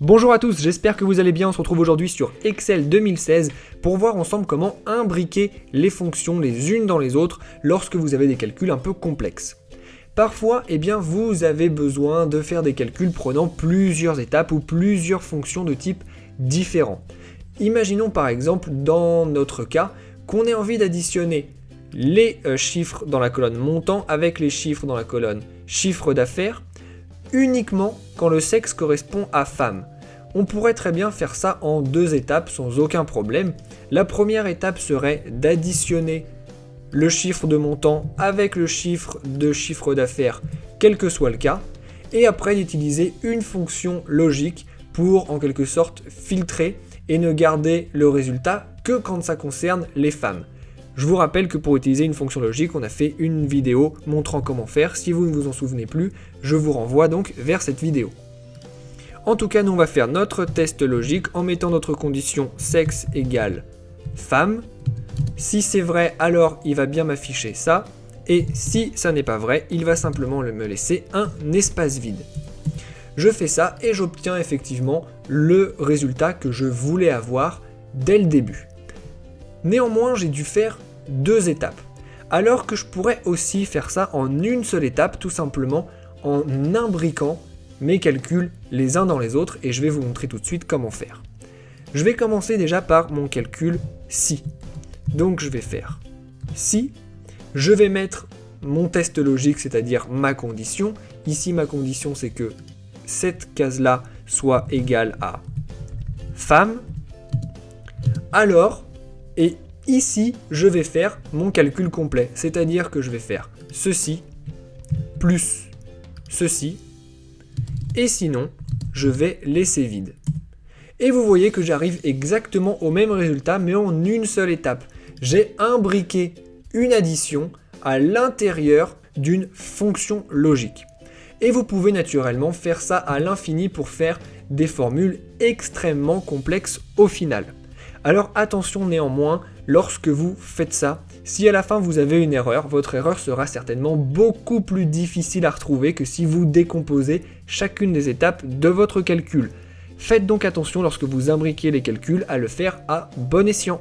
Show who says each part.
Speaker 1: Bonjour à tous, j'espère que vous allez bien. On se retrouve aujourd'hui sur Excel 2016 pour voir ensemble comment imbriquer les fonctions les unes dans les autres lorsque vous avez des calculs un peu complexes. Parfois, vous avez besoin de faire des calculs prenant plusieurs étapes ou plusieurs fonctions de type différents. Imaginons par exemple, dans notre cas, qu'on ait envie d'additionner les chiffres dans la colonne montant avec les chiffres dans la colonne chiffre d'affaires uniquement quand le sexe correspond à femme. On pourrait très bien faire ça en deux étapes sans aucun problème. La première étape serait d'additionner le chiffre de montant avec le chiffre de chiffre d'affaires, quel que soit le cas, et après d'utiliser une fonction logique pour en quelque sorte filtrer et ne garder le résultat que quand ça concerne les femmes. Je vous rappelle que pour utiliser une fonction logique, on a fait une vidéo montrant comment faire. Si vous ne vous en souvenez plus, je vous renvoie donc vers cette vidéo. En tout cas, nous on va faire notre test logique en mettant notre condition sexe égale femme. Si c'est vrai, alors il va bien m'afficher ça. Et si ça n'est pas vrai, il va simplement me laisser un espace vide. Je fais ça et j'obtiens effectivement le résultat que je voulais avoir dès le début. Néanmoins, j'ai dû faire deux étapes, alors que je pourrais aussi faire ça en une seule étape, tout simplement en imbriquant mes calculs les uns dans les autres, et je vais vous montrer tout de suite comment faire. Je vais commencer déjà par mon calcul si. Donc je vais faire si, je vais mettre mon test logique, c'est-à-dire ma condition. Ici ma condition c'est que cette case-là soit égale à femme. Alors, et ici, je vais faire mon calcul complet, c'est-à-dire que je vais faire ceci, plus ceci, et sinon, je vais laisser vide. Et vous voyez que j'arrive exactement au même résultat, mais en une seule étape. J'ai imbriqué une addition à l'intérieur d'une fonction logique. Et vous pouvez naturellement faire ça à l'infini pour faire des formules extrêmement complexes au final. Alors attention néanmoins, lorsque vous faites ça, si à la fin vous avez une erreur, votre erreur sera certainement beaucoup plus difficile à retrouver que si vous décomposez chacune des étapes de votre calcul. Faites donc attention lorsque vous imbriquez les calculs à le faire à bon escient.